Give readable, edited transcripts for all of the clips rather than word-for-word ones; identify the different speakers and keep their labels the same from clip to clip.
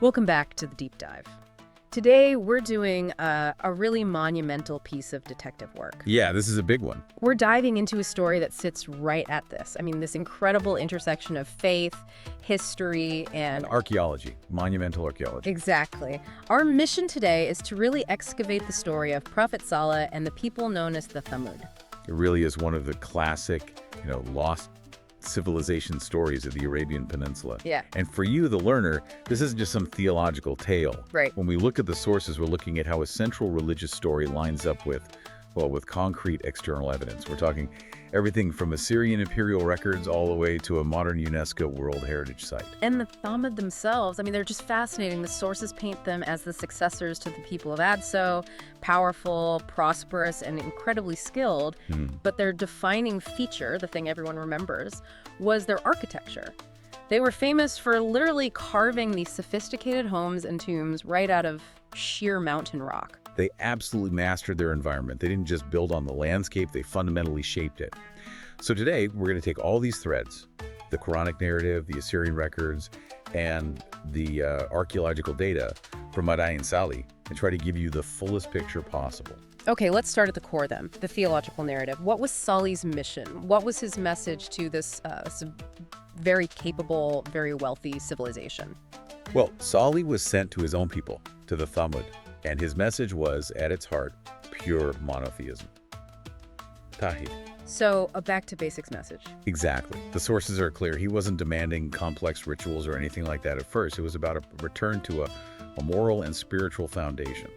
Speaker 1: Welcome back to the deep dive. Today, we're doing a really monumental piece of detective work.
Speaker 2: Yeah, this is a big one.
Speaker 1: We're diving into a story that sits right at this. I mean, this incredible intersection of faith, history, and
Speaker 2: Archaeology, monumental archaeology.
Speaker 1: Exactly. Our mission today is to really excavate the story of Prophet Salih and the people known as the Thamud.
Speaker 2: It really is one of the classic, lost civilization stories of the Arabian Peninsula.
Speaker 1: Yeah.
Speaker 2: And for you, the learner, this isn't just some theological tale.
Speaker 1: Right.
Speaker 2: When we look at the sources, we're looking at how a central religious story lines up with concrete external evidence. We're talking everything from Assyrian imperial records all the way to a modern UNESCO World Heritage Site.
Speaker 1: And the Thamud themselves, I mean, they're just fascinating. The sources paint them as the successors to the people of Adso, powerful, prosperous, and incredibly skilled. But their defining feature, the thing everyone remembers, was their architecture. They were famous for literally carving these sophisticated homes and tombs right out of sheer mountain rock.
Speaker 2: They absolutely mastered their environment. They didn't just build on the landscape, they fundamentally shaped it. So today, we're going to take all these threads, the Quranic narrative, the Assyrian records, and the archaeological data from Madai and Salih, and try to give you the fullest picture possible.
Speaker 1: Okay, let's start at the core then, the theological narrative. What was Salih's mission? What was his message to this very capable, very wealthy civilization?
Speaker 2: Well, Salih was sent to his own people, to the Thamud, and his message was, at its heart, pure monotheism. Tawhid.
Speaker 1: So, a back-to-basics message.
Speaker 2: Exactly. The sources are clear. He wasn't demanding complex rituals or anything like that at first. It was about a return to a moral and spiritual foundation.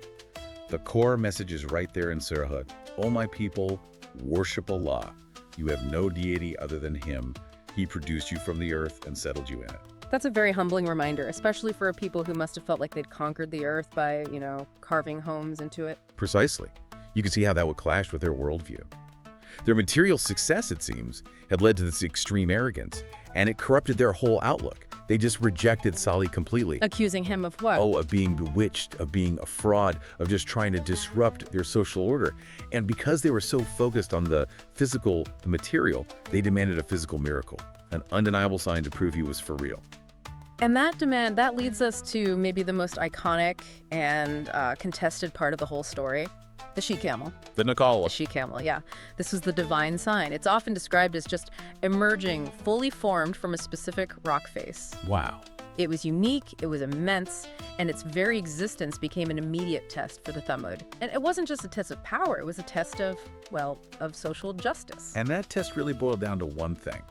Speaker 2: The core message is right there in Surah Hud. O my people, worship Allah. You have no deity other than Him. He produced you from the earth and settled you in it.
Speaker 1: That's a very humbling reminder, especially for people who must have felt like they'd conquered the earth by, carving homes into it.
Speaker 2: Precisely. You can see how that would clash with their worldview. Their material success, it seems, had led to this extreme arrogance, and it corrupted their whole outlook. They just rejected Salih completely.
Speaker 1: Accusing him of what?
Speaker 2: Oh, of being bewitched, of being a fraud, of just trying to disrupt their social order. And because they were so focused on the physical, the material, they demanded a physical miracle, an undeniable sign to prove he was for real.
Speaker 1: And that leads us to maybe the most iconic and contested part of the whole story, the she-camel.
Speaker 2: The Nakal.
Speaker 1: The she-camel, yeah. This was the divine sign. It's often described as just emerging fully formed from a specific rock face.
Speaker 2: Wow.
Speaker 1: It was unique, it was immense, and its very existence became an immediate test for the Thamud. And it wasn't just a test of power, it was a test of social justice.
Speaker 2: And that test really boiled down to one thing.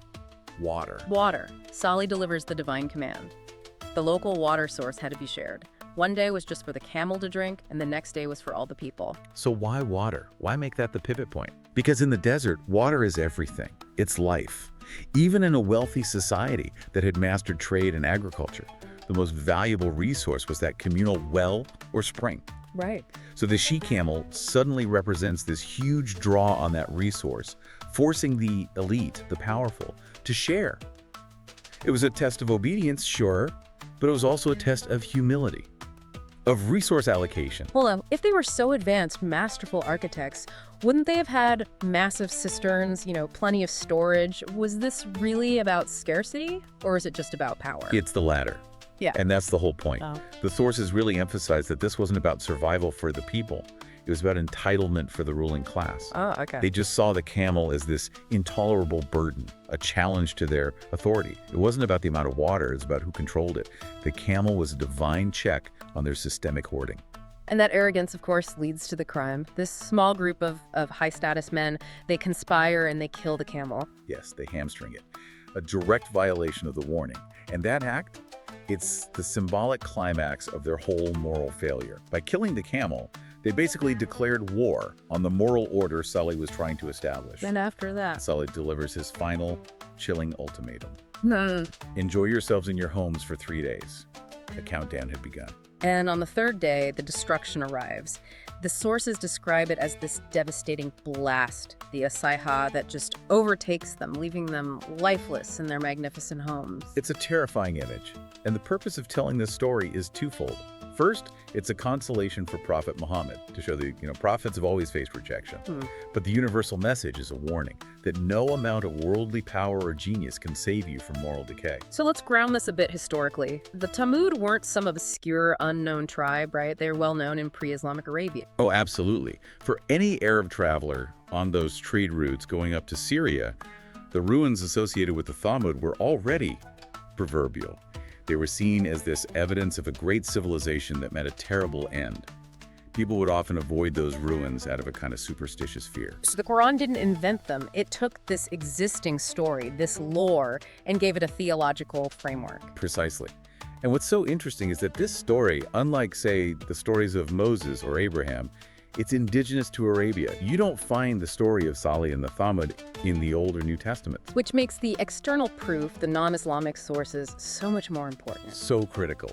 Speaker 2: Water.
Speaker 1: Water. Salih delivers the divine command. The local water source had to be shared. One day was just for the camel to drink, and the next day was for all the people.
Speaker 2: So why water? Why make that the pivot point? Because in the desert, water is everything. It's life. Even in a wealthy society that had mastered trade and agriculture, the most valuable resource was that communal well or spring.
Speaker 1: Right.
Speaker 2: So the she-camel suddenly represents this huge draw on that resource, forcing the elite, the powerful, to share. It was a test of obedience, sure, but it was also a test of humility, of resource allocation.
Speaker 1: Well, if they were so advanced, masterful architects, wouldn't they have had massive cisterns, plenty of storage? Was this really about scarcity, or is it just about power?
Speaker 2: It's the latter.
Speaker 1: Yeah.
Speaker 2: And that's the whole point.
Speaker 1: Oh.
Speaker 2: The sources really emphasize that this wasn't about survival for the people. It was about entitlement for the ruling class.
Speaker 1: Oh, okay.
Speaker 2: They just saw the camel as this intolerable burden, a challenge to their authority. It wasn't about the amount of water, it was about who controlled it. The camel was a divine check on their systemic hoarding.
Speaker 1: And that arrogance, of course, leads to the crime. This small group of high-status men, they conspire and they kill the camel.
Speaker 2: Yes, they hamstring it. A direct violation of the warning. And that act, it's the symbolic climax of their whole moral failure. By killing the camel, they basically declared war on the moral order Salih was trying to establish.
Speaker 1: And after that,
Speaker 2: Salih delivers his final, chilling ultimatum.
Speaker 1: Hmm.
Speaker 2: Enjoy yourselves in your homes for 3 days. The countdown had begun.
Speaker 1: And on the third day, the destruction arrives. The sources describe it as this devastating blast, the asaiha that just overtakes them, leaving them lifeless in their magnificent homes.
Speaker 2: It's a terrifying image, and the purpose of telling this story is twofold. First, it's a consolation for Prophet Muhammad to show that, prophets have always faced rejection. But the universal message is a warning that no amount of worldly power or genius can save you from moral decay.
Speaker 1: So let's ground this a bit historically. The Thamud weren't some obscure, unknown tribe, right? They're well known in pre-Islamic Arabia.
Speaker 2: Oh, absolutely. For any Arab traveler on those trade routes going up to Syria, the ruins associated with the Thamud were already proverbial. They were seen as this evidence of a great civilization that met a terrible end. People would often avoid those ruins out of a kind of superstitious fear.
Speaker 1: So the Quran didn't invent them. It took this existing story, this lore, and gave it a theological framework.
Speaker 2: Precisely. And what's so interesting is that this story, unlike, say, the stories of Moses or Abraham, it's indigenous to Arabia. You don't find the story of Saleh and the Thamud in the Old or New Testaments.
Speaker 1: Which makes the external proof, the non-Islamic sources, so much more important.
Speaker 2: So critical.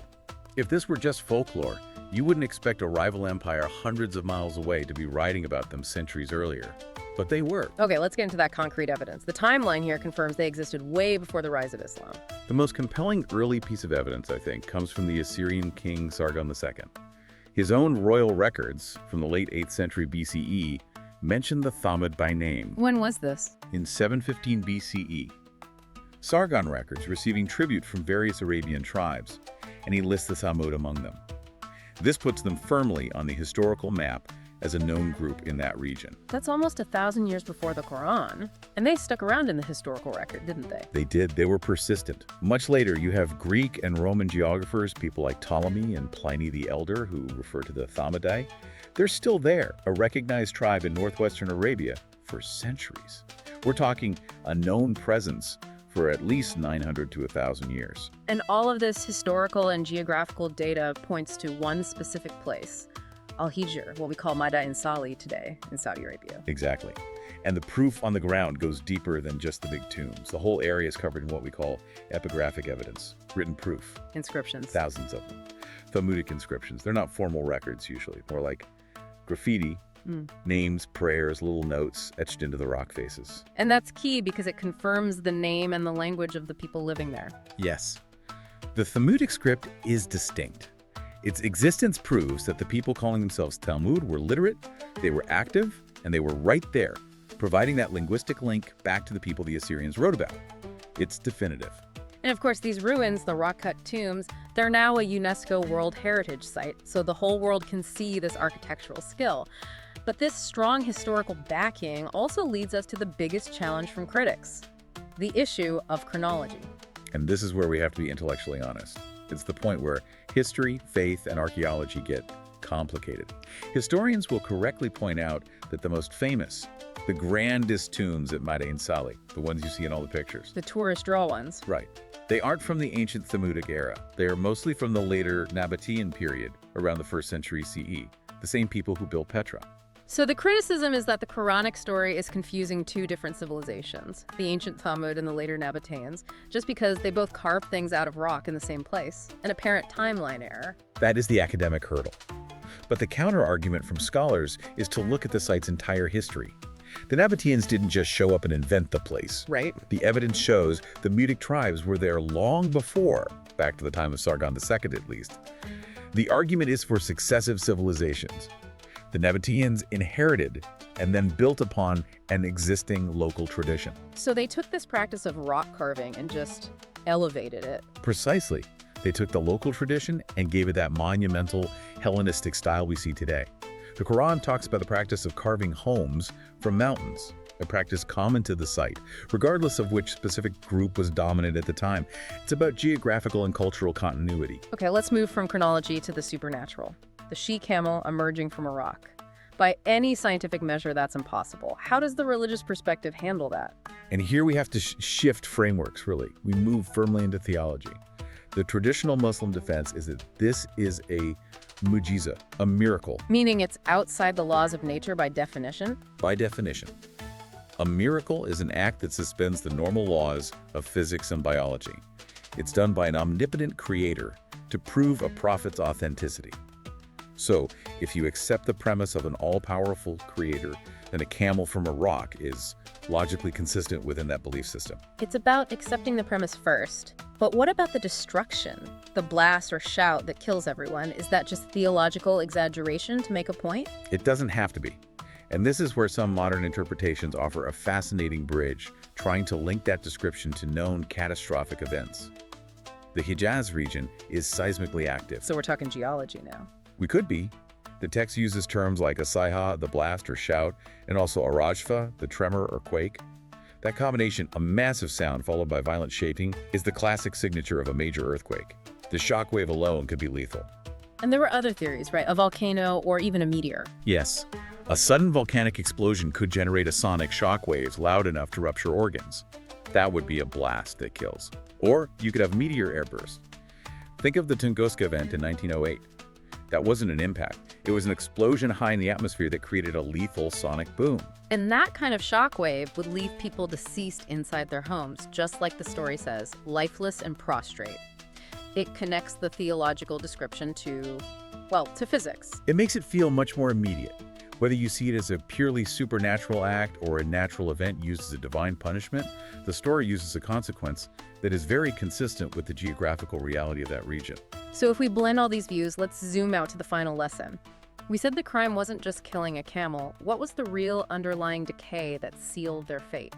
Speaker 2: If this were just folklore, you wouldn't expect a rival empire hundreds of miles away to be writing about them centuries earlier. But they were.
Speaker 1: Okay, let's get into that concrete evidence. The timeline here confirms they existed way before the rise of Islam.
Speaker 2: The most compelling early piece of evidence, I think, comes from the Assyrian king Sargon II. His own royal records from the late 8th century BCE mention the Thamud by name.
Speaker 1: When was this?
Speaker 2: In 715 BCE. Sargon records receiving tribute from various Arabian tribes, and he lists the Thamud among them. This puts them firmly on the historical map as a known group in that region.
Speaker 1: That's almost 1,000 years before the Quran. And they stuck around in the historical record, didn't they?
Speaker 2: They did. They were persistent. Much later, you have Greek and Roman geographers, people like Ptolemy and Pliny the Elder, who refer to the Thamudai. They're still there, a recognized tribe in northwestern Arabia for centuries. We're talking a known presence for at least 900 to 1,000 years.
Speaker 1: And all of this historical and geographical data points to one specific place. Al-Hijr, what we call Madain Saleh today in Saudi Arabia.
Speaker 2: Exactly. And the proof on the ground goes deeper than just the big tombs. The whole area is covered in what we call epigraphic evidence, written proof.
Speaker 1: Inscriptions.
Speaker 2: Thousands of them. Thamudic inscriptions. They're not formal records usually, more like graffiti, names, prayers, little notes etched into the rock faces.
Speaker 1: And that's key because it confirms the name and the language of the people living there.
Speaker 2: Yes. The Thamudic script is distinct. Its existence proves that the people calling themselves Thamud were literate, they were active, and they were right there, providing that linguistic link back to the people the Assyrians wrote about. It's definitive.
Speaker 1: And of course, these ruins, the rock-cut tombs, they're now a UNESCO World Heritage Site, so the whole world can see this architectural skill. But this strong historical backing also leads us to the biggest challenge from critics, the issue of chronology.
Speaker 2: And this is where we have to be intellectually honest. It's the point where history, faith, and archaeology get complicated. Historians will correctly point out that the most famous, the grandest tombs at Madain Saleh, the ones you see in all the pictures.
Speaker 1: The tourist draw ones.
Speaker 2: Right. They aren't from the ancient Thamudic era. They are mostly from the later Nabatean period, around the 1st century CE, the same people who built Petra.
Speaker 1: So the criticism is that the Quranic story is confusing two different civilizations, the ancient Thamud and the later Nabateans, just because they both carved things out of rock in the same place, an apparent timeline error.
Speaker 2: That is the academic hurdle. But the counter-argument from scholars is to look at the site's entire history. The Nabateans didn't just show up and invent the place.
Speaker 1: Right.
Speaker 2: The evidence shows the Mutic tribes were there long before, back to the time of Sargon II at least. The argument is for successive civilizations. The Nabateans inherited and then built upon an existing local tradition.
Speaker 1: So they took this practice of rock carving and just elevated it.
Speaker 2: Precisely. They took the local tradition and gave it that monumental Hellenistic style we see today. The Quran talks about the practice of carving homes from mountains, a practice common to the site, regardless of which specific group was dominant at the time. It's about geographical and cultural continuity.
Speaker 1: Okay, let's move from chronology to the supernatural. The she-camel emerging from a rock. By any scientific measure, that's impossible. How does the religious perspective handle that?
Speaker 2: And here we have to shift frameworks, really. We move firmly into theology. The traditional Muslim defense is that this is a mujiza, a miracle.
Speaker 1: Meaning it's outside the laws of nature by definition?
Speaker 2: By definition. A miracle is an act that suspends the normal laws of physics and biology. It's done by an omnipotent creator to prove a prophet's authenticity. So, if you accept the premise of an all-powerful creator, then a camel from a rock is logically consistent within that belief system.
Speaker 1: It's about accepting the premise first, But what about the destruction? The blast or shout that kills everyone, is that just theological exaggeration to make a point?
Speaker 2: It doesn't have to be. And this is where some modern interpretations offer a fascinating bridge, trying to link that description to known catastrophic events. The Hijaz region is seismically active.
Speaker 1: So we're talking geology now.
Speaker 2: We could be. The text uses terms like a sayha, the blast or shout, and also a rajfa, the tremor or quake. That combination, a massive sound followed by violent shaking, is the classic signature of a major earthquake. The shockwave alone could be lethal.
Speaker 1: And there were other theories, right? A volcano or even a meteor.
Speaker 2: Yes. A sudden volcanic explosion could generate a sonic shockwave loud enough to rupture organs. That would be a blast that kills. Or you could have meteor airburst. Think of the Tunguska event in 1908. That wasn't an impact. It was an explosion high in the atmosphere that created a lethal sonic boom.
Speaker 1: And that kind of shockwave would leave people deceased inside their homes, just like the story says, lifeless and prostrate. It connects the theological description to physics.
Speaker 2: It makes it feel much more immediate. Whether you see it as a purely supernatural act or a natural event used as a divine punishment, the story uses a consequence that is very consistent with the geographical reality of that region.
Speaker 1: So if we blend all these views, let's zoom out to the final lesson. We said the crime wasn't just killing a camel. What was the real underlying decay that sealed their fate?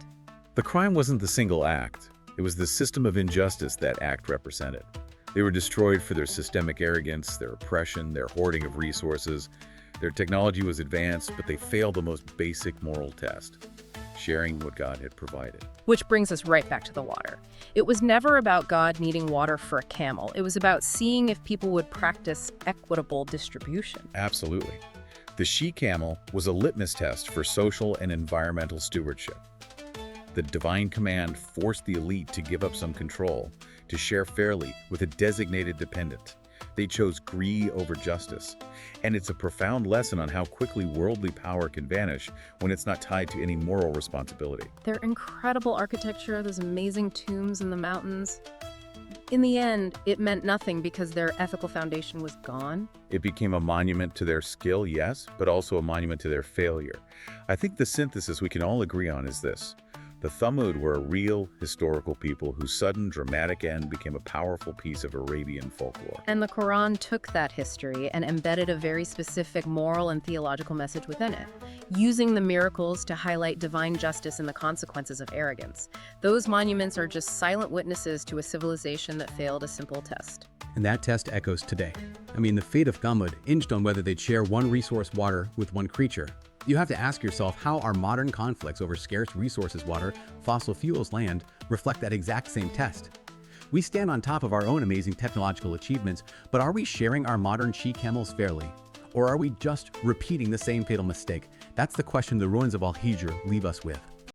Speaker 2: The crime wasn't the single act. It was the system of injustice that act represented. They were destroyed for their systemic arrogance, their oppression, their hoarding of resources. Their technology was advanced, but they failed the most basic moral test, sharing what God had provided.
Speaker 1: Which brings us right back to the water. It was never about God needing water for a camel. It was about seeing if people would practice equitable distribution.
Speaker 2: Absolutely. The she-camel was a litmus test for social and environmental stewardship. The divine command forced the elite to give up some control, to share fairly with a designated dependent. They chose greed over justice. And it's a profound lesson on how quickly worldly power can vanish when it's not tied to any moral responsibility.
Speaker 1: Their incredible architecture, those amazing tombs in the mountains. In the end, it meant nothing because their ethical foundation was gone.
Speaker 2: It became a monument to their skill, yes, but also a monument to their failure. I think the synthesis we can all agree on is this. The Thamud were a real, historical people whose sudden, dramatic end became a powerful piece of Arabian folklore.
Speaker 1: And the Quran took that history and embedded a very specific moral and theological message within it, using the miracles to highlight divine justice and the consequences of arrogance. Those monuments are just silent witnesses to a civilization that failed a simple test.
Speaker 3: And that test echoes today. The fate of Thamud hinged on whether they'd share one resource, water, with one creature. You have to ask yourself how our modern conflicts over scarce resources, water, fossil fuels, land, reflect that exact same test. We stand on top of our own amazing technological achievements, but are we sharing our modern she-camels fairly? Or are we just repeating the same fatal mistake? That's the question the ruins of Al-Hijr leave us with.